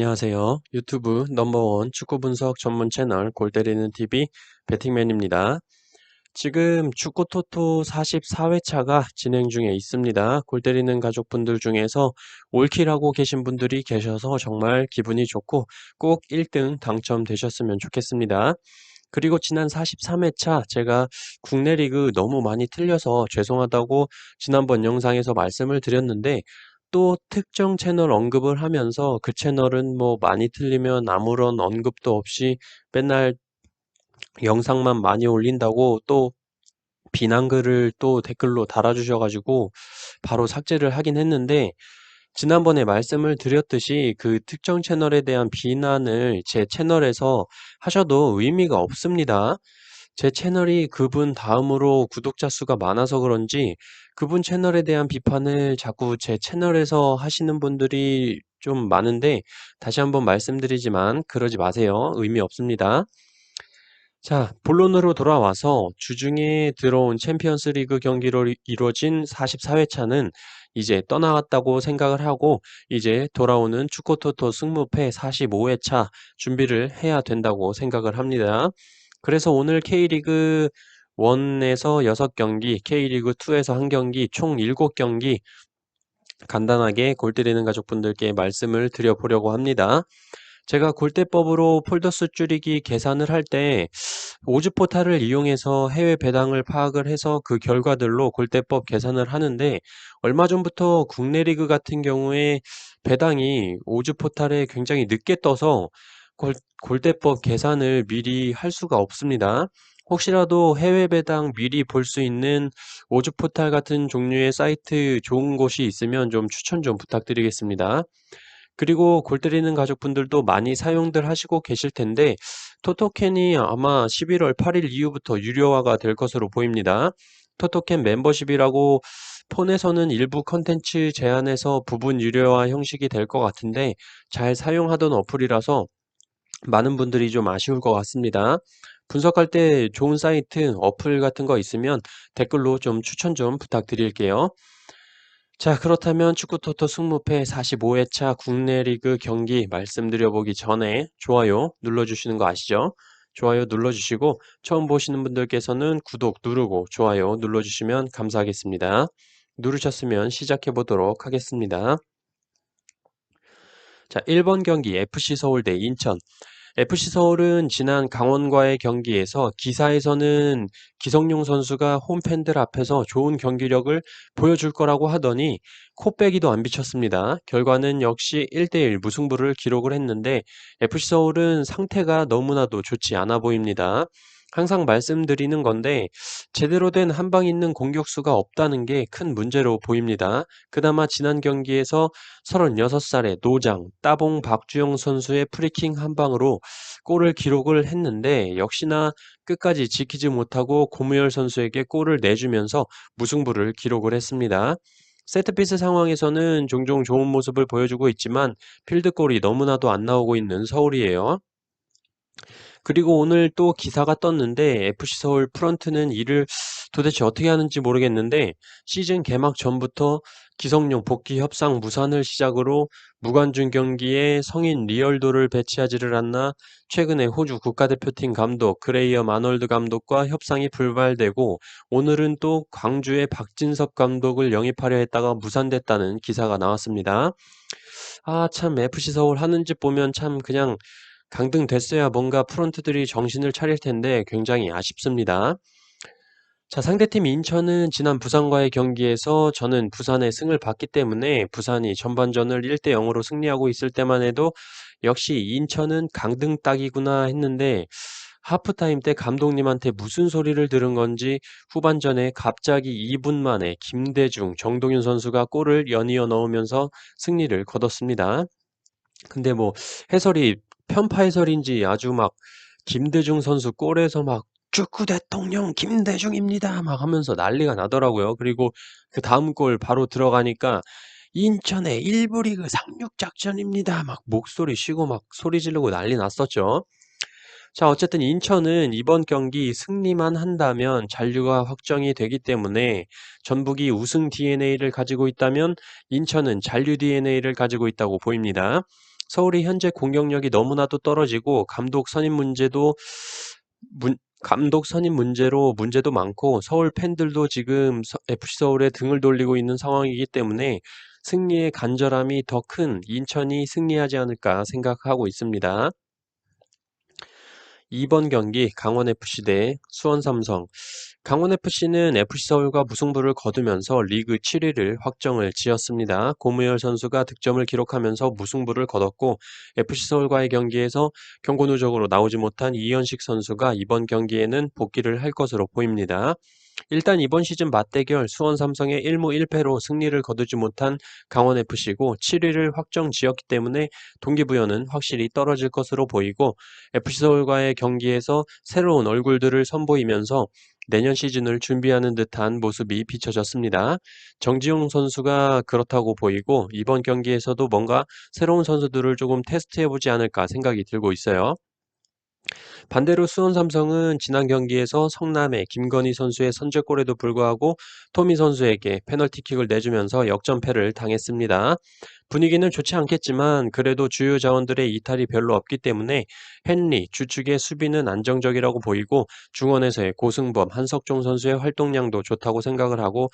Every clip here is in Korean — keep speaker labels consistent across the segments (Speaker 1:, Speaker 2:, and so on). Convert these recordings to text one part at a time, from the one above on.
Speaker 1: 안녕하세요. 유튜브 넘버원 축구 분석 전문 채널 골 때리는 TV 배팅맨입니다. 지금 축구 토토 44회차가 진행 중에 있습니다. 골 때리는 가족분들 중에서 올킬하고 계신 분들이 계셔서 정말 기분이 좋고 꼭 1등 당첨되셨으면 좋겠습니다. 그리고 지난 43회차 제가 국내 리그 너무 많이 틀려서 죄송하다고 지난번 영상에서 말씀을 드렸는데 또 특정 채널 언급을 하면서 그 채널은 뭐 많이 틀리면 아무런 언급도 없이 맨날 영상만 많이 올린다고 또 비난글을 또 댓글로 달아주셔가지고 바로 삭제를 하긴 했는데 지난번에 말씀을 드렸듯이 그 특정 채널에 대한 비난을 제 채널에서 하셔도 의미가 없습니다. 제 채널이 그분 다음으로 구독자 수가 많아서 그런지 그분 채널에 대한 비판을 자꾸 제 채널에서 하시는 분들이 좀 많은데 다시 한번 말씀드리지만 그러지 마세요. 의미 없습니다. 자, 본론으로 돌아와서 주중에 들어온 챔피언스 리그 경기로 이루어진 44회차는 이제 떠나갔다고 생각을 하고 이제 돌아오는 축구토토 승무패 45회차 준비를 해야 된다고 생각을 합니다. 그래서 오늘 K리그 1에서 6경기, K리그 2에서 1경기, 총 7경기 간단하게 골 때리는 가족분들께 말씀을 드려보려고 합니다. 제가 골대법으로 폴더수 줄이기 계산을 할 때 오즈 포탈을 이용해서 해외 배당을 파악을 해서 그 결과들로 골대법 계산을 하는데 얼마 전부터 국내 리그 같은 경우에 배당이 오즈 포탈에 굉장히 늦게 떠서 골대법 계산을 미리 할 수가 없습니다. 혹시라도 해외 배당 미리 볼 수 있는 오즈 포탈 같은 종류의 사이트 좋은 곳이 있으면 좀 추천 좀 부탁드리겠습니다. 그리고 골 때리는 가족분들도 많이 사용들 하시고 계실 텐데 토토캔이 아마 11월 8일 이후부터 유료화가 될 것으로 보입니다. 토토캔 멤버십이라고 폰에서는 일부 컨텐츠 제한해서 부분 유료화 형식이 될 것 같은데 잘 사용하던 어플이라서 많은 분들이 좀 아쉬울 것 같습니다. 분석할 때 좋은 사이트, 어플 같은 거 있으면 댓글로 좀 추천 좀 부탁드릴게요. 자, 그렇다면 축구토토 승무패 45회차 국내 리그 경기 말씀드려보기 전에 좋아요 눌러주시는 거 아시죠? 좋아요 눌러주시고 처음 보시는 분들께서는 구독 누르고 좋아요 눌러주시면 감사하겠습니다. 누르셨으면 시작해 보도록 하겠습니다. 자, 1번 경기 FC 서울 대 인천. FC 서울은 지난 강원과의 경기에서 기사에서는 기성용 선수가 홈팬들 앞에서 좋은 경기력을 보여줄 거라고 하더니 코빼기도 안 비쳤습니다. 결과는 역시 1대1 무승부를 기록을 했는데 FC 서울은 상태가 너무나도 좋지 않아 보입니다. 항상 말씀드리는 건데 제대로 된 한방 있는 공격수가 없다는 게 큰 문제로 보입니다. 그나마 지난 경기에서 36살의 노장 따봉 박주영 선수의 프리킹 한 방으로 골을 기록을 했는데 역시나 끝까지 지키지 못하고 고무열 선수에게 골을 내주면서 무승부를 기록을 했습니다. 세트피스 상황에서는 종종 좋은 모습을 보여주고 있지만 필드골이 너무나도 안 나오고 있는 서울이에요. 그리고 오늘 또 기사가 떴는데 FC 서울 프런트는 이를 도대체 어떻게 하는지 모르겠는데 시즌 개막 전부터 기성용 복귀 협상 무산을 시작으로 무관중 경기에 성인 리얼도를 배치하지를 않나 최근에 호주 국가대표팀 감독 그레이어 마놀드 감독과 협상이 불발되고 오늘은 또 광주의 박진섭 감독을 영입하려 했다가 무산됐다는 기사가 나왔습니다. 아, 참 FC 서울 하는 짓 보면 참 그냥 강등됐어야 뭔가 프런트들이 정신을 차릴 텐데 굉장히 아쉽습니다. 자, 상대팀 인천은 지난 부산과의 경기에서 저는 부산의 승을 봤기 때문에 부산이 전반전을 1대 0으로 승리하고 있을 때만 해도 역시 인천은 강등 딱이구나 했는데 하프타임 때 감독님한테 무슨 소리를 들은 건지 후반전에 갑자기 2분 만에 김대중, 정동윤 선수가 골을 연이어 넣으면서 승리를 거뒀습니다. 근데 뭐 해설이 편파 해설인지 아주 막 김대중 선수 골에서 막 축구 대통령 김대중입니다 막 하면서 난리가 나더라고요. 그리고 그 다음 골 바로 들어가니까 인천의 1부 리그 상륙 작전입니다. 막 목소리 쉬고 막 소리 지르고 난리 났었죠. 자, 어쨌든 인천은 이번 경기 승리만 한다면 잔류가 확정이 되기 때문에 전북이 우승 DNA를 가지고 있다면 인천은 잔류 DNA를 가지고 있다고 보입니다. 서울이 현재 공격력이 너무나도 떨어지고 감독 선임 문제로 문제도 많고 서울 팬들도 지금 FC 서울에 등을 돌리고 있는 상황이기 때문에 승리의 간절함이 더 큰 인천이 승리하지 않을까 생각하고 있습니다. 2번 경기 강원FC 대 수원삼성. 강원FC는 FC서울과 무승부를 거두면서 리그 7위를 확정을 지었습니다. 고무열 선수가 득점을 기록하면서 무승부를 거뒀고 FC서울과의 경기에서 경고 누적으로 나오지 못한 이현식 선수가 이번 경기에는 복귀를 할 것으로 보입니다. 일단 이번 시즌 맞대결 수원 삼성의 1무 1패로 승리를 거두지 못한 강원FC고 7위를 확정 지었기 때문에 동기부여는 확실히 떨어질 것으로 보이고 FC서울과의 경기에서 새로운 얼굴들을 선보이면서 내년 시즌을 준비하는 듯한 모습이 비춰졌습니다. 정지용 선수가 그렇다고 보이고 이번 경기에서도 뭔가 새로운 선수들을 조금 테스트해보지 않을까 생각이 들고 있어요. 반대로 수원 삼성은 지난 경기에서 성남의 김건희 선수의 선제골에도 불구하고 토미 선수에게 페널티킥을 내주면서 역전패를 당했습니다. 분위기는 좋지 않겠지만 그래도 주요 자원들의 이탈이 별로 없기 때문에 헨리, 주축의 수비는 안정적이라고 보이고 중원에서의 고승범, 한석종 선수의 활동량도 좋다고 생각을 하고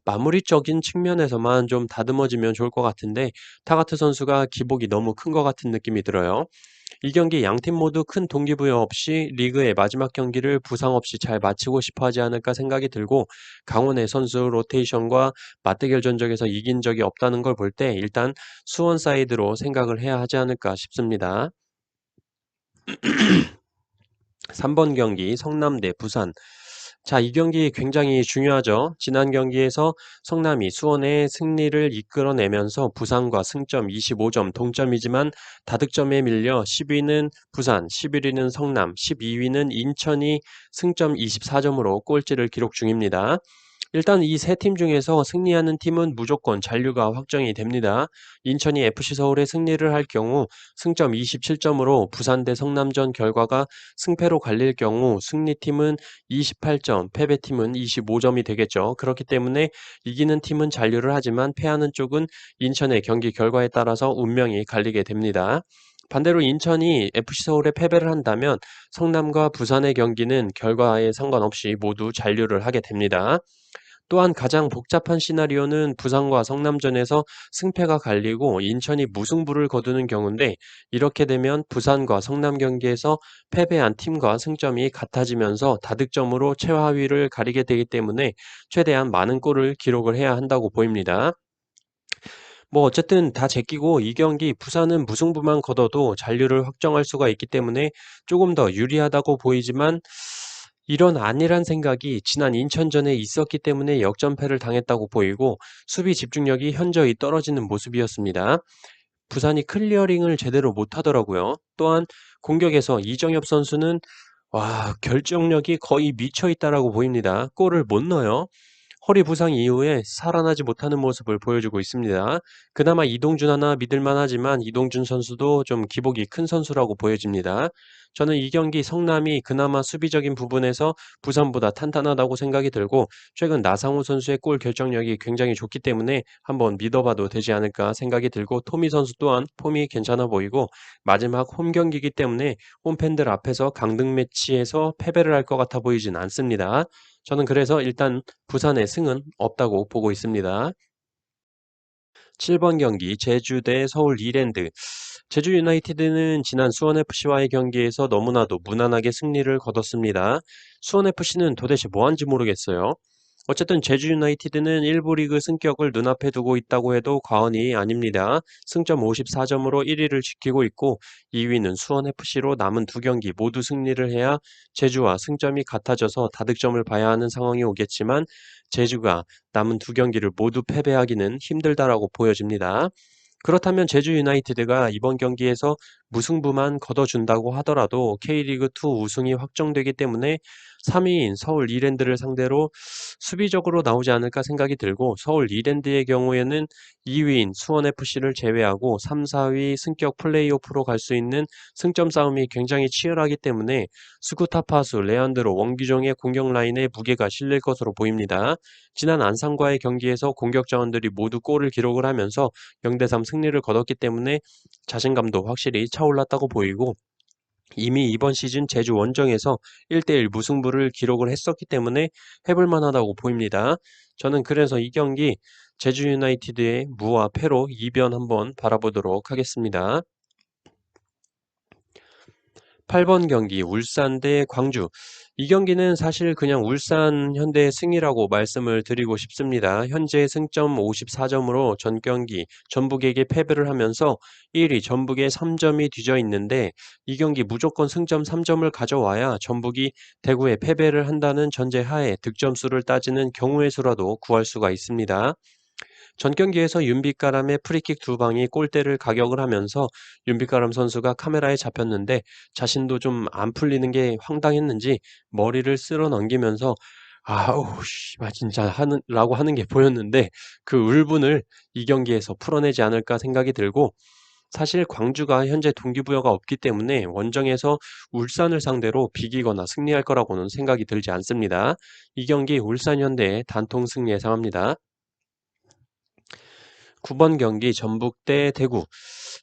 Speaker 1: 마무리적인 측면에서만 좀 다듬어지면 좋을 것 같은데 타가트 선수가 기복이 너무 큰 것 같은 느낌이 들어요. 이 경기 양팀 모두 큰 동기부여 없이 리그의 마지막 경기를 부상 없이 잘 마치고 싶어 하지 않을까 생각이 들고 강원의 선수 로테이션과 맞대결 전적에서 이긴 적이 없다는 걸 볼 때 일단 수원 사이드로 생각을 해야 하지 않을까 싶습니다. 3번 경기 성남 대 부산. 자, 이 경기 굉장히 중요하죠. 지난 경기에서 성남이 수원의 승리를 이끌어내면서 부산과 승점 25점 동점이지만 다득점에 밀려 10위는 부산, 11위는 성남, 12위는 인천이 승점 24점으로 꼴찌를 기록 중입니다. 일단 이 세 팀 중에서 승리하는 팀은 무조건 잔류가 확정이 됩니다. 인천이 FC서울의 승리를 할 경우 승점 27점으로 부산 대 성남전 결과가 승패로 갈릴 경우 승리팀은 28점, 패배팀은 25점이 되겠죠. 그렇기 때문에 이기는 팀은 잔류를 하지만 패하는 쪽은 인천의 경기 결과에 따라서 운명이 갈리게 됩니다. 반대로 인천이 FC서울에 패배를 한다면 성남과 부산의 경기는 결과에 상관없이 모두 잔류를 하게 됩니다. 또한 가장 복잡한 시나리오는 부산과 성남전에서 승패가 갈리고 인천이 무승부를 거두는 경우인데 이렇게 되면 부산과 성남 경기에서 패배한 팀과 승점이 같아지면서 다득점으로 최하위를 가리게 되기 때문에 최대한 많은 골을 기록을 해야 한다고 보입니다. 뭐 어쨌든 다 제끼고 이 경기 부산은 무승부만 거둬도 잔류를 확정할 수가 있기 때문에 조금 더 유리하다고 보이지만 이런 안일한 생각이 지난 인천전에 있었기 때문에 역전패를 당했다고 보이고 수비 집중력이 현저히 떨어지는 모습이었습니다. 부산이 클리어링을 제대로 못하더라고요. 또한 공격에서 이정엽 선수는 결정력이 거의 미쳐 있다라고 보입니다. 골을 못 넣어요. 허리 부상 이후에 살아나지 못하는 모습을 보여주고 있습니다. 그나마 이동준 하나 믿을만 하지만 이동준 선수도 좀 기복이 큰 선수라고 보여집니다. 저는 이 경기 성남이 그나마 수비적인 부분에서 부산보다 탄탄하다고 생각이 들고 최근 나상호 선수의 골 결정력이 굉장히 좋기 때문에 한번 믿어봐도 되지 않을까 생각이 들고 토미 선수 또한 폼이 괜찮아 보이고 마지막 홈 경기이기 때문에 홈팬들 앞에서 강등 매치에서 패배를 할 것 같아 보이진 않습니다. 저는 그래서 일단 부산의 승은 없다고 보고 있습니다. 7번 경기 제주 대 서울 이랜드. 제주 유나이티드는 지난 수원FC와의 경기에서 너무나도 무난하게 승리를 거뒀습니다. 수원FC는 도대체 뭐한지 모르겠어요. 어쨌든 제주 유나이티드는 1부 리그 승격을 눈앞에 두고 있다고 해도 과언이 아닙니다. 승점 54점으로 1위를 지키고 있고 2위는 수원FC로 남은 두 경기 모두 승리를 해야 제주와 승점이 같아져서 다득점을 봐야 하는 상황이 오겠지만 제주가 남은 두 경기를 모두 패배하기는 힘들다라고 보여집니다. 그렇다면 제주 유나이티드가 이번 경기에서 무승부만 거둬준다고 하더라도 K리그2 우승이 확정되기 때문에 3위인 서울 이랜드를 상대로 수비적으로 나오지 않을까 생각이 들고, 서울 이랜드의 경우에는 2위인 수원FC를 제외하고 3, 4위 승격 플레이오프로 갈 수 있는 승점 싸움이 굉장히 치열하기 때문에 스쿠타파수, 레안드로, 원기종의 공격 라인에 무게가 실릴 것으로 보입니다. 지난 안산과의 경기에서 공격 자원들이 모두 골을 기록을 하면서 0대3 승리를 거뒀기 때문에 자신감도 확실히 차올랐다고 보이고, 이미 이번 시즌 제주 원정에서 1대1 무승부를 기록을 했었기 때문에 해볼 만하다고 보입니다. 저는 그래서 이 경기 제주 유나이티드의 무와 패로 이변 한번 바라보도록 하겠습니다. 8번 경기 울산 대 광주. 이 경기는 사실 그냥 울산 현대의 승리라고 말씀을 드리고 싶습니다. 현재 승점 54점으로 전 경기 전북에게 패배를 하면서 1위 전북에 3점이 뒤져 있는데, 이 경기 무조건 승점 3점을 가져와야 전북이 대구에 패배를 한다는 전제 하에 득점수를 따지는 경우의 수라도 구할 수가 있습니다. 전 경기에서 윤빛가람의 프리킥 두 방이 골대를 가격을 하면서 윤빛가람 선수가 카메라에 잡혔는데, 자신도 좀 안 풀리는 게 황당했는지 머리를 쓸어 넘기면서 아우 씨발 진짜 라고 하는 게 보였는데, 그 울분을 이 경기에서 풀어내지 않을까 생각이 들고, 사실 광주가 현재 동기부여가 없기 때문에 원정에서 울산을 상대로 비기거나 승리할 거라고는 생각이 들지 않습니다. 이 경기 울산 현대의 단통 승리 예상합니다. 9번 경기 전북 대 대구.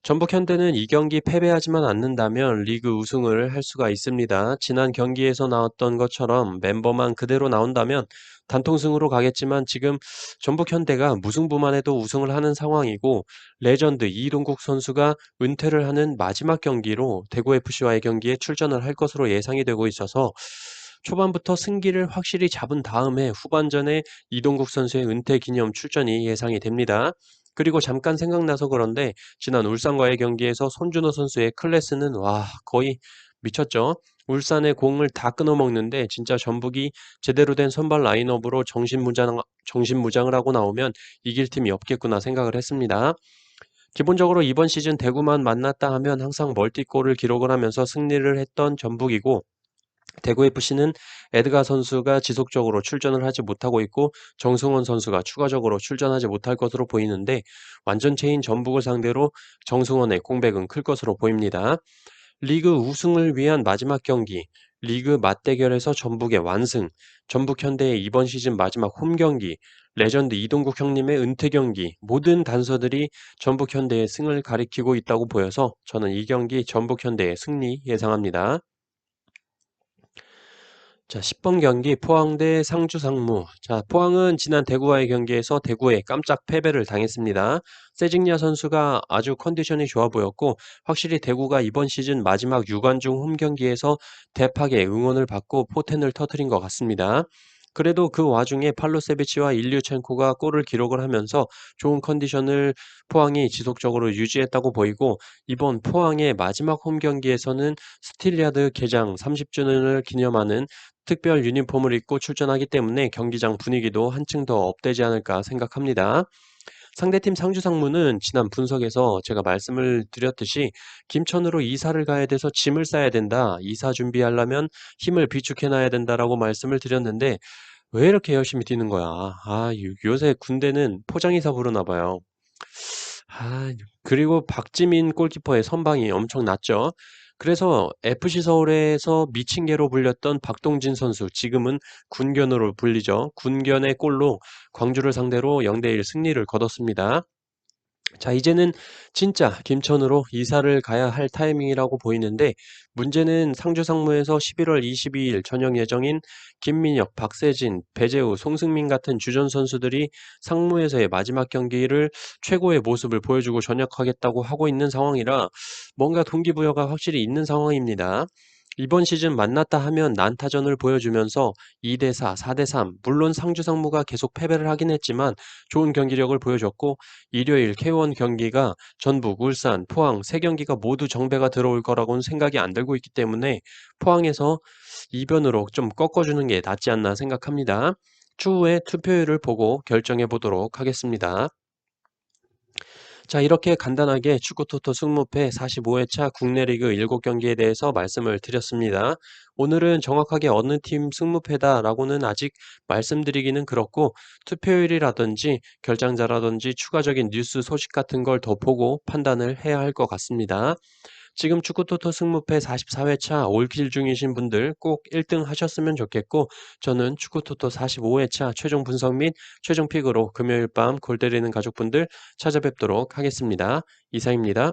Speaker 1: 전북 현대는 이 경기 패배하지만 않는다면 리그 우승을 할 수가 있습니다. 지난 경기에서 나왔던 것처럼 멤버만 그대로 나온다면 단통승으로 가겠지만, 지금 전북 현대가 무승부만 해도 우승을 하는 상황이고, 레전드 이동국 선수가 은퇴를 하는 마지막 경기로 대구FC와의 경기에 출전을 할 것으로 예상이 되고 있어서 초반부터 승기를 확실히 잡은 다음에 후반전에 이동국 선수의 은퇴 기념 출전이 예상이 됩니다. 그리고 잠깐 생각나서 그런데, 지난 울산과의 경기에서 손준호 선수의 클래스는 와 거의 미쳤죠. 울산의 공을 다 끊어먹는데 진짜 전북이 제대로 된 선발 라인업으로 정신무장을 하고 나오면 이길 팀이 없겠구나 생각을 했습니다. 기본적으로 이번 시즌 대구만 만났다 하면 항상 멀티골을 기록을 하면서 승리를 했던 전북이고, 대구FC는 에드가 선수가 지속적으로 출전을 하지 못하고 있고 정승원 선수가 추가적으로 출전하지 못할 것으로 보이는데, 완전체인 전북을 상대로 정승원의 공백은 클 것으로 보입니다. 리그 우승을 위한 마지막 경기, 리그 맞대결에서 전북의 완승, 전북 현대의 이번 시즌 마지막 홈 경기, 레전드 이동국 형님의 은퇴 경기, 모든 단서들이 전북 현대의 승을 가리키고 있다고 보여서 저는 이 경기 전북 현대의 승리 예상합니다. 자, 10번 경기 포항 대 상주 상무. 자, 포항은 지난 대구와의 경기에서 대구에 깜짝 패배를 당했습니다. 세징야 선수가 아주 컨디션이 좋아 보였고, 확실히 대구가 이번 시즌 마지막 6관중 홈 경기에서 대파게 응원을 받고 포텐을 터뜨린 것 같습니다. 그래도 그 와중에 팔로세비치와 일류첸코가 골을 기록을 하면서 좋은 컨디션을 포항이 지속적으로 유지했다고 보이고, 이번 포항의 마지막 홈 경기에서는 스틸리아드 개장 30주년을 기념하는 특별 유니폼을 입고 출전하기 때문에 경기장 분위기도 한층 더 업되지 않을까 생각합니다. 상대팀 상주상무는 지난 분석에서 제가 말씀을 드렸듯이 김천으로 이사를 가야 돼서 짐을 싸야 된다, 이사 준비하려면 힘을 비축해놔야 된다라고 말씀을 드렸는데, 왜 이렇게 열심히 뛰는 거야? 요새 군대는 포장이사 부르나 봐요. 아, 그리고 박지민 골키퍼의 선방이 엄청 났죠. 그래서 FC 서울에서 미친 개로 불렸던 박동진 선수, 지금은 군견으로 불리죠. 군견의 골로 광주를 상대로 0대1 승리를 거뒀습니다. 자, 이제는 진짜 김천으로 이사를 가야 할 타이밍이라고 보이는데, 문제는 상주 상무에서 11월 22일 전역 예정인 김민혁, 박세진, 배재우, 송승민 같은 주전 선수들이 상무에서의 마지막 경기를 최고의 모습을 보여주고 전역하겠다고 하고 있는 상황이라 뭔가 동기부여가 확실히 있는 상황입니다. 이번 시즌 만났다 하면 난타전을 보여주면서 2대4, 4대3, 물론 상주 상무가 계속 패배를 하긴 했지만 좋은 경기력을 보여줬고, 일요일 K1 경기가 전북, 울산, 포항 세 경기가 모두 정배가 들어올 거라고는 생각이 안 들고 있기 때문에 포항에서 이변으로 좀 꺾어주는 게 낫지 않나 생각합니다. 추후에 투표율을 보고 결정해 보도록 하겠습니다. 자, 이렇게 간단하게 축구토토 승무패 45회차 국내 리그 7경기에 대해서 말씀을 드렸습니다. 오늘은 정확하게 어느 팀 승무패다라고는 아직 말씀드리기는 그렇고 투표율이라든지 결장자라든지 추가적인 뉴스 소식 같은 걸 더 보고 판단을 해야 할 것 같습니다. 지금 축구토토 승무패 44회차 올킬 중이신 분들 꼭 1등 하셨으면 좋겠고 저는 축구토토 45회차 최종 분석 및 최종 픽으로 금요일 밤 골 때리는 가족분들 찾아뵙도록 하겠습니다. 이상입니다.